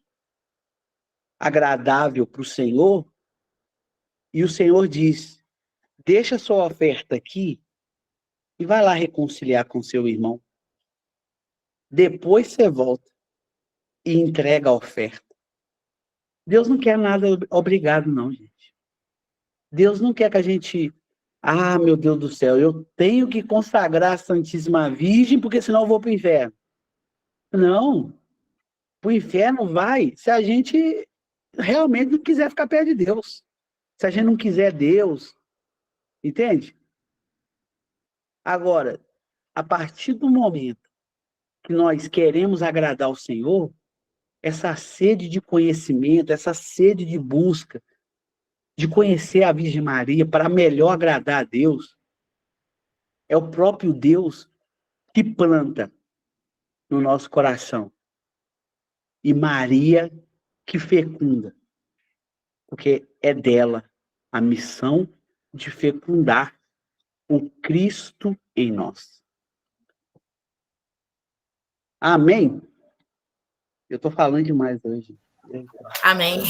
agradável para o Senhor, e o Senhor diz, deixa sua oferta aqui e vai lá reconciliar com seu irmão. Depois você volta e entrega a oferta. Deus não quer nada obrigado, não, gente. Deus não quer que a gente... Ah, meu Deus do céu, eu tenho que consagrar a Santíssima Virgem, porque senão eu vou para o inferno. Não. Para o inferno vai se a gente realmente não quiser ficar perto de Deus. Se a gente não quiser Deus. Entende? Agora, a partir do momento que nós queremos agradar o Senhor, essa sede de conhecimento, essa sede de busca, de conhecer a Virgem Maria para melhor agradar a Deus, é o próprio Deus que planta no nosso coração. E Maria que fecunda. Porque é dela a missão de fecundar o Cristo em nós. Amém? Eu estou falando demais hoje. Amém.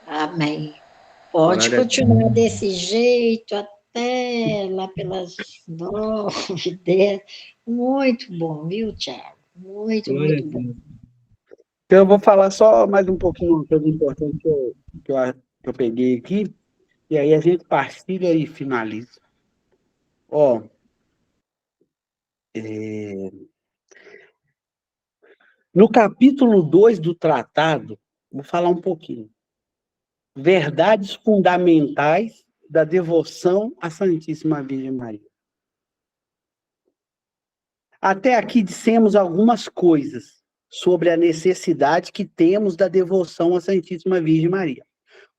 Amém. Pode continuar desse jeito até lá pelas 9, 10. Muito bom, viu, Thiago? Muito bom. Então, eu vou falar só mais um pouquinho, uma coisa importante que eu peguei aqui, e aí a gente partilha e finaliza. No capítulo 2 do tratado, vou falar um pouquinho. Verdades fundamentais da devoção à Santíssima Virgem Maria. Até aqui dissemos algumas coisas sobre a necessidade que temos da devoção à Santíssima Virgem Maria.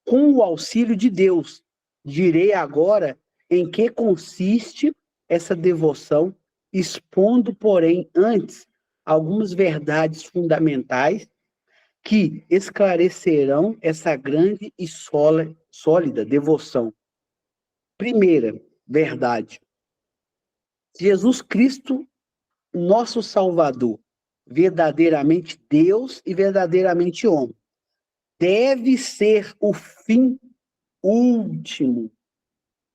Com o auxílio de Deus, direi agora em que consiste essa devoção, expondo, porém, antes algumas verdades fundamentais que esclarecerão essa grande e sólida devoção. Primeira verdade. Jesus Cristo, nosso Salvador, verdadeiramente Deus e verdadeiramente homem, deve ser o fim último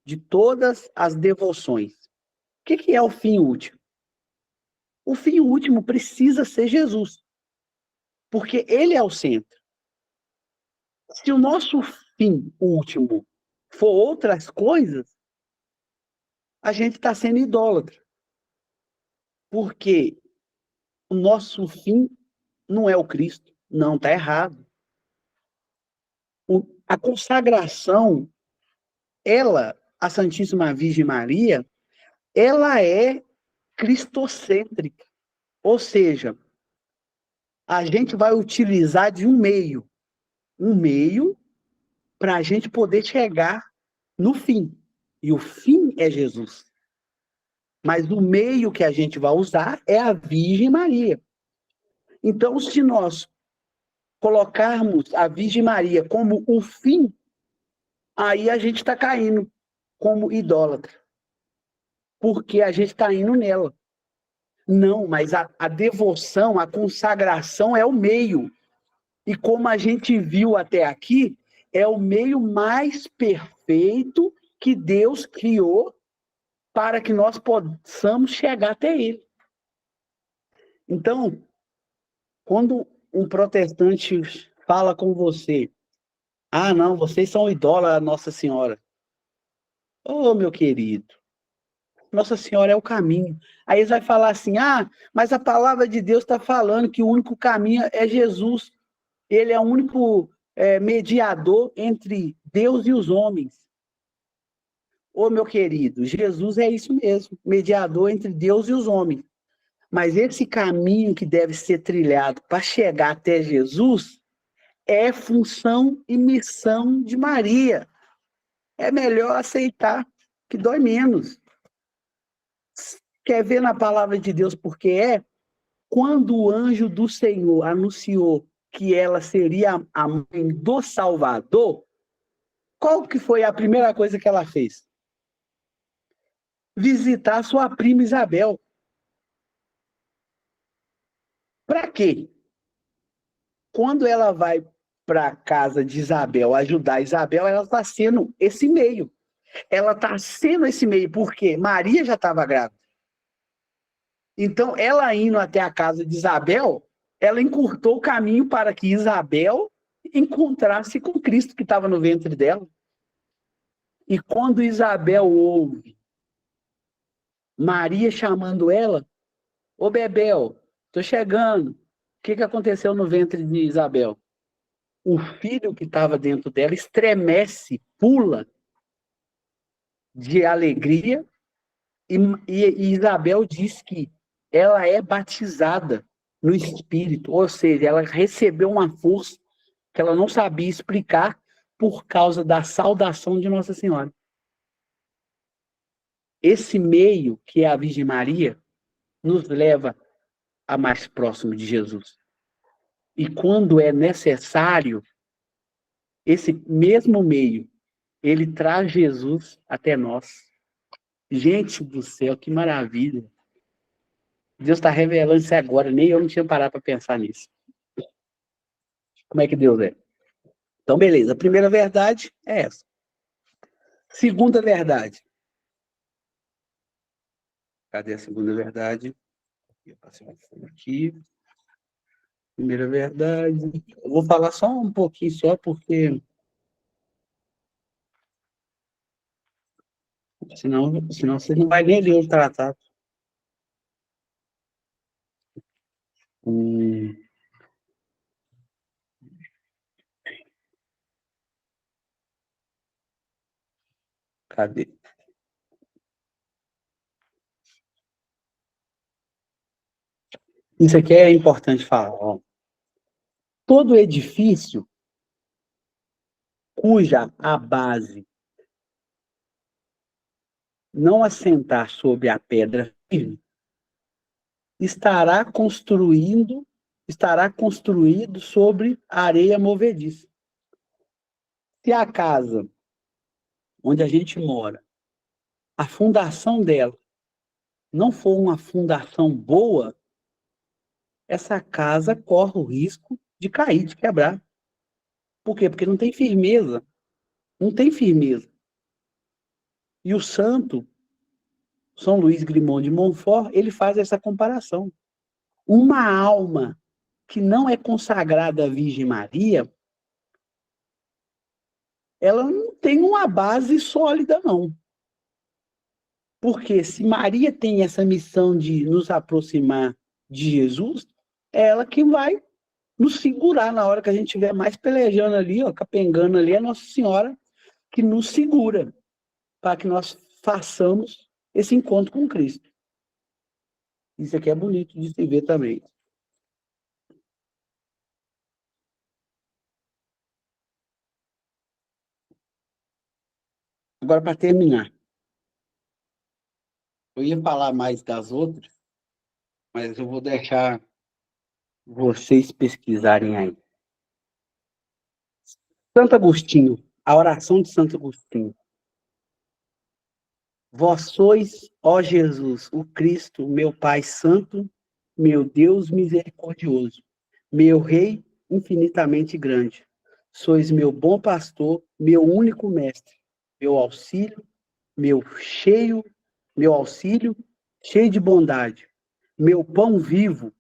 de todas as devoções. O que é o fim último? O fim último precisa ser Jesus, porque ele é o centro. Se o nosso fim último for outras coisas, a gente está sendo idólatra. Porque o nosso fim não é o Cristo. Não, está errado. A consagração, a Santíssima Virgem Maria, ela é cristocêntrica. Ou seja, a gente vai utilizar de um meio para a gente poder chegar no fim. E o fim é Jesus. Mas o meio que a gente vai usar é a Virgem Maria. Então, se nós colocarmos a Virgem Maria como o fim, aí a gente está caindo como idólatra. Porque a gente está indo nela. Não, mas a devoção, a consagração é o meio. E como a gente viu até aqui, é o meio mais perfeito que Deus criou para que nós possamos chegar até ele. Então, quando um protestante fala com você, ah, não, vocês são idólatras da Nossa Senhora. Ô, meu querido, Nossa Senhora é o caminho. Aí eles vão falar assim, ah, mas a palavra de Deus está falando que o único caminho é Jesus. Ele é o único mediador entre Deus e os homens. Ô, meu querido, Jesus é isso mesmo, mediador entre Deus e os homens. Mas esse caminho que deve ser trilhado para chegar até Jesus é função e missão de Maria. É melhor aceitar, que dói menos. Quer ver na palavra de Deus porque quando o anjo do Senhor anunciou que ela seria a mãe do Salvador, qual que foi a primeira coisa que ela fez? Visitar sua prima Isabel. Para quê? Quando ela vai para a casa de Isabel, ajudar Isabel, ela está sendo esse meio. Ela está sendo esse meio, porque Maria já estava grávida. Então, ela indo até a casa de Isabel, ela encurtou o caminho para que Isabel encontrasse com Cristo que estava no ventre dela. E quando Isabel ouve Maria chamando ela, ô Bebel, estou chegando. O que aconteceu no ventre de Isabel? O filho que estava dentro dela estremece, pula de alegria, e Isabel diz que ela é batizada no Espírito, ou seja, ela recebeu uma força que ela não sabia explicar por causa da saudação de Nossa Senhora. Esse meio, que é a Virgem Maria, nos leva a mais próximo de Jesus. E quando é necessário, esse mesmo meio, ele traz Jesus até nós. Gente do céu, que maravilha. Deus está revelando isso agora, nem eu não tinha parado para pensar nisso. Como é que Deus é? Então, beleza. A primeira verdade é essa. Segunda verdade. Cadê a segunda verdade? Eu passei um fundo aqui. Primeira verdade. Eu vou falar só um pouquinho só, porque senão você não vai nem ler o tratado. Cadê? Isso aqui é importante falar. Ó. Todo edifício cuja a base não assentar sobre a pedra firme, estará construído sobre areia movediça. Se a casa onde a gente mora, a fundação dela não for uma fundação boa, essa casa corre o risco de cair, de quebrar. Por quê? Porque não tem firmeza. Não tem firmeza. E o santo, São Luís Grimond de Montfort, ele faz essa comparação. Uma alma que não é consagrada à Virgem Maria, ela não tem uma base sólida, não. Porque se Maria tem essa missão de nos aproximar de Jesus, é ela que vai nos segurar na hora que a gente estiver mais pelejando ali, ó, capengando ali, é Nossa Senhora que nos segura para que nós façamos esse encontro com Cristo. Isso aqui é bonito de se ver também. Agora, para terminar, eu ia falar mais das outras, mas eu vou deixar vocês pesquisarem aí. Santo Agostinho, a oração de Santo Agostinho. Vós sois, ó Jesus, o Cristo, meu Pai Santo, meu Deus misericordioso, meu Rei infinitamente grande. Sois meu bom pastor, meu único mestre, meu auxílio, meu cheio meu auxílio cheio de bondade, meu pão vivo,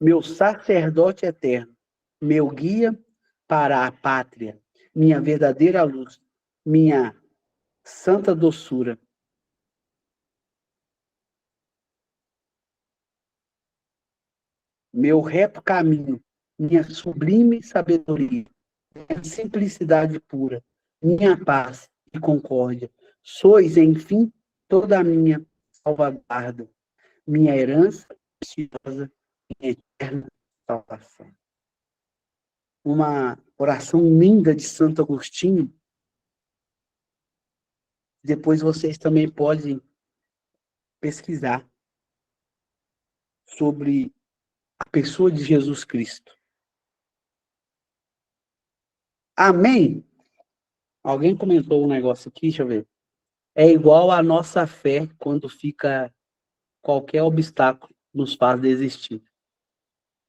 meu sacerdote eterno, meu guia para a pátria, minha verdadeira luz, minha santa doçura. Meu reto caminho, minha sublime sabedoria, minha simplicidade pura, minha paz e concórdia. Sois, enfim, toda a minha salvaguarda, minha herança preciosa, minha eterna salvação. Uma oração linda de Santo Agostinho. Depois vocês também podem pesquisar sobre a pessoa de Jesus Cristo. Amém? Alguém comentou um negócio aqui, deixa eu ver. É igual a nossa fé quando fica qualquer obstáculo nos faz desistir.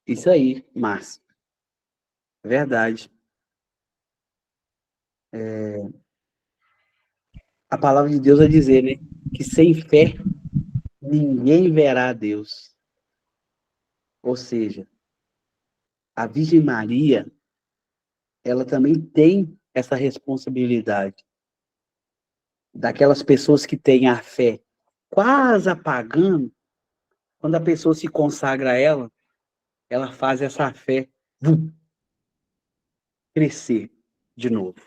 Isso aí, Márcio. Verdade. A palavra de Deus vai dizer, né? Que sem fé ninguém verá a Deus. Ou seja, a Virgem Maria, ela também tem essa responsabilidade daquelas pessoas que têm a fé quase apagando. Quando a pessoa se consagra a ela, ela faz essa fé crescer de novo.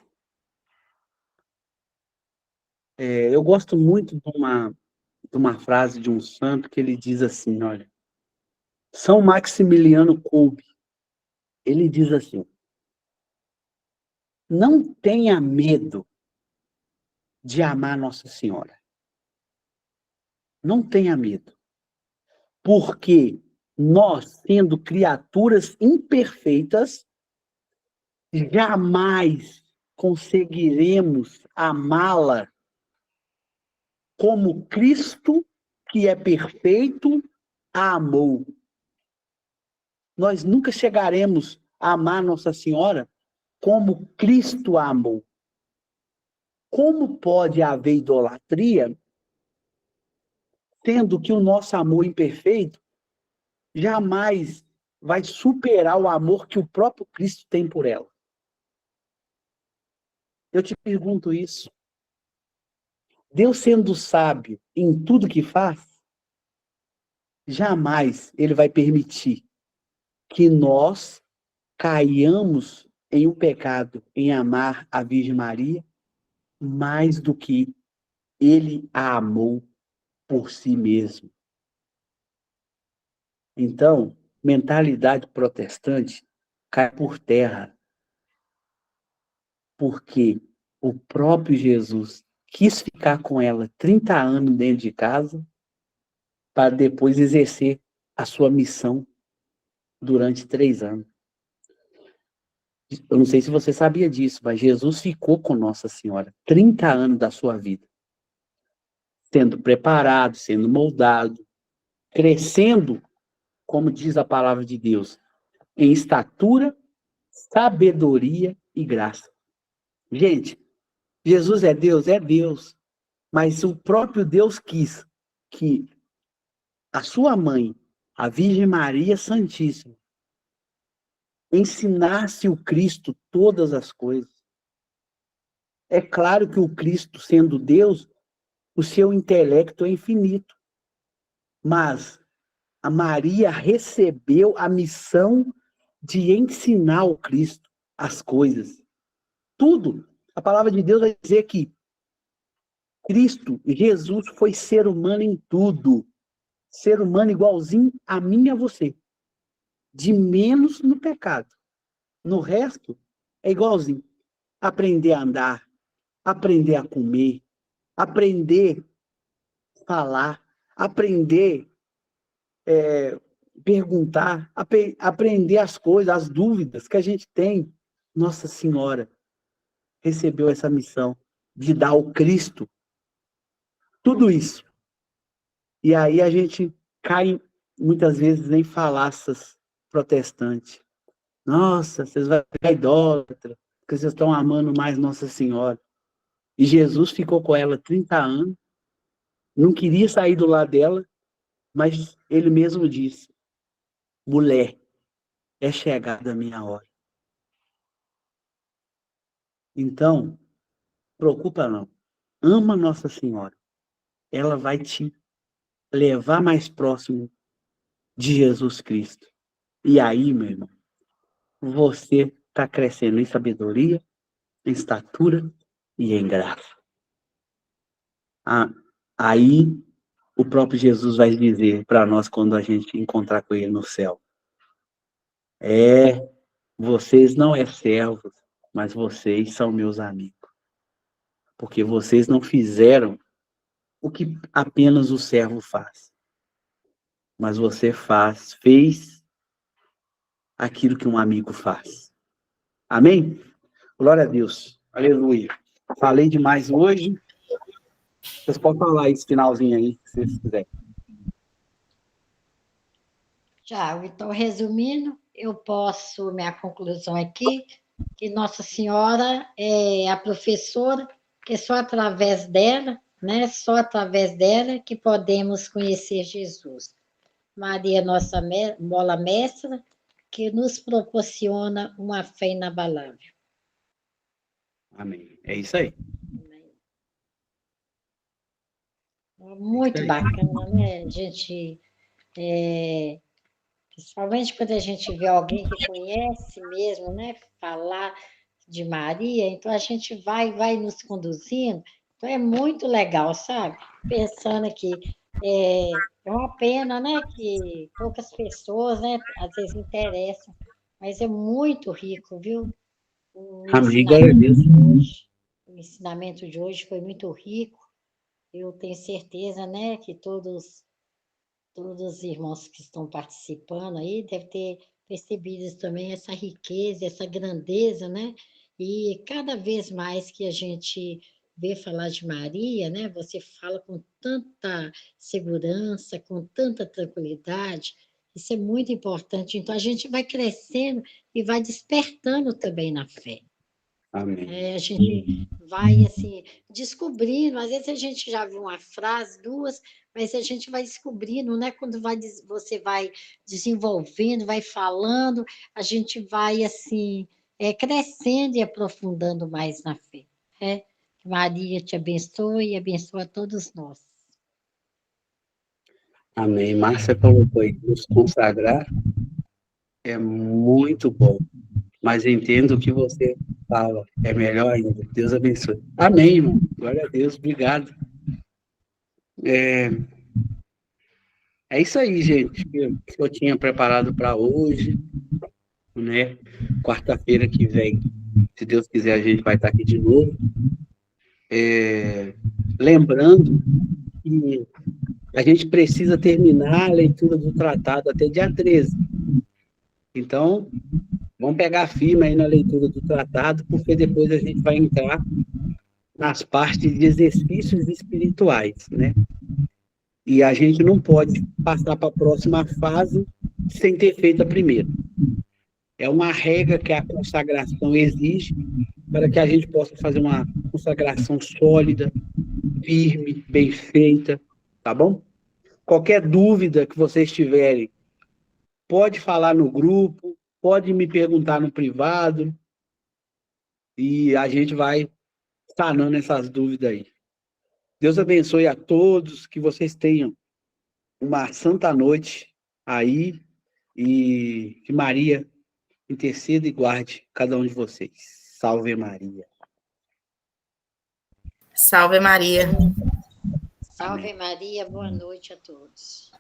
Eu gosto muito de uma frase de um santo que ele diz assim, olha, São Maximiliano Kolbe, ele diz assim, não tenha medo de amar Nossa Senhora. Não tenha medo. Porque nós, sendo criaturas imperfeitas, jamais conseguiremos amá-la como Cristo, que é perfeito, a amou. Nós nunca chegaremos a amar Nossa Senhora como Cristo a amou. Como pode haver idolatria, sendo que o nosso amor imperfeito jamais vai superar o amor que o próprio Cristo tem por ela? Eu te pergunto isso. Deus, sendo sábio em tudo que faz, jamais ele vai permitir que nós caiamos em um pecado, em amar a Virgem Maria mais do que ele a amou por si mesmo. Então, mentalidade protestante cai por terra, porque o próprio Jesus quis ficar com ela 30 anos dentro de casa para depois exercer a sua missão durante 3 anos. Eu não sei se você sabia disso, mas Jesus ficou com Nossa Senhora 30 anos da sua vida, sendo preparado, sendo moldado, crescendo, como diz a palavra de Deus, em estatura, sabedoria e graça. Gente, Jesus é Deus, mas o próprio Deus quis que a sua mãe, a Virgem Maria Santíssima, ensinasse o Cristo todas as coisas. É claro que o Cristo, sendo Deus, o seu intelecto é infinito. Mas a Maria recebeu a missão de ensinar o Cristo as coisas. Tudo. A palavra de Deus vai dizer que Cristo, Jesus, foi ser humano em tudo. Ser humano igualzinho a mim e a você. De menos no pecado. No resto, é igualzinho. Aprender a andar, aprender a comer, aprender a falar, aprender perguntar, aprender as coisas, as dúvidas que a gente tem. Nossa Senhora recebeu essa missão de dar ao Cristo tudo isso. E aí a gente cai muitas vezes em falácias protestantes. Nossa, vocês vão ficar idólatra, porque vocês estão amando mais Nossa Senhora. E Jesus ficou com ela 30 anos não queria sair do lado dela, mas ele mesmo disse: mulher, é chegada a minha hora. Então, preocupa não. Ama Nossa Senhora. Ela vai te levar mais próximo de Jesus Cristo. E aí, meu irmão, você está crescendo em sabedoria, em estatura e em graça. Aí, o próprio Jesus vai dizer para nós quando a gente encontrar com ele no céu: vocês não é servos, mas vocês são meus amigos. Porque vocês não fizeram o que apenas o servo faz. Mas você fez aquilo que um amigo faz. Amém? Glória a Deus. Aleluia. Falei demais hoje. Vocês podem falar esse finalzinho aí, se vocês quiserem. Já, então, resumindo, eu posso, minha conclusão aqui, que Nossa Senhora é a professora, que é só através dela, né? Só através dela que podemos conhecer Jesus. Maria, nossa mola mestra, que nos proporciona uma fé inabalável. Amém. É isso aí. Muito bacana, né? A gente, principalmente quando a gente vê alguém que conhece mesmo, né? Falar de Maria, então a gente vai nos conduzindo. Então é muito legal, sabe? Pensando aqui, é uma pena, né? Que poucas pessoas, né? Às vezes interessam, mas é muito rico, viu? Amém, glória a Deus. O ensinamento de hoje foi muito rico. Eu tenho certeza, né, que todos os irmãos que estão participando aí devem ter percebido também essa riqueza, essa grandeza, né? E cada vez mais que a gente vê falar de Maria, né? Você fala com tanta segurança, com tanta tranquilidade. Isso é muito importante. Então, a gente vai crescendo e vai despertando também na fé. Amém. A gente vai, assim, descobrindo. Às vezes a gente já viu uma frase, duas, mas a gente vai descobrindo, né? Quando você vai desenvolvendo, vai falando, a gente vai, assim, crescendo e aprofundando mais na fé. Maria te abençoe e abençoe a todos nós. Amém. Márcia colocou aí, nos consagrar é muito bom. Mas entendo o que você fala. É melhor ainda. Deus abençoe. Amém, irmão. Glória a Deus. Obrigado. É isso aí, gente, que eu tinha preparado para hoje, né? Quarta-feira que vem, se Deus quiser, a gente vai estar aqui de novo. Lembrando que a gente precisa terminar a leitura do tratado até dia 13. Então, vamos pegar firme aí na leitura do tratado, porque depois a gente vai entrar nas partes de exercícios espirituais, né? E a gente não pode passar para a próxima fase sem ter feito a primeira. É uma regra que a consagração exige para que a gente possa fazer uma consagração sólida, firme, bem feita, tá bom? Qualquer dúvida que vocês tiverem, pode falar no grupo, pode me perguntar no privado, e a gente vai sanando essas dúvidas aí. Deus abençoe a todos, que vocês tenham uma santa noite aí, e que Maria interceda e guarde cada um de vocês. Salve Maria. Salve Maria. Salve Maria, boa noite a todos.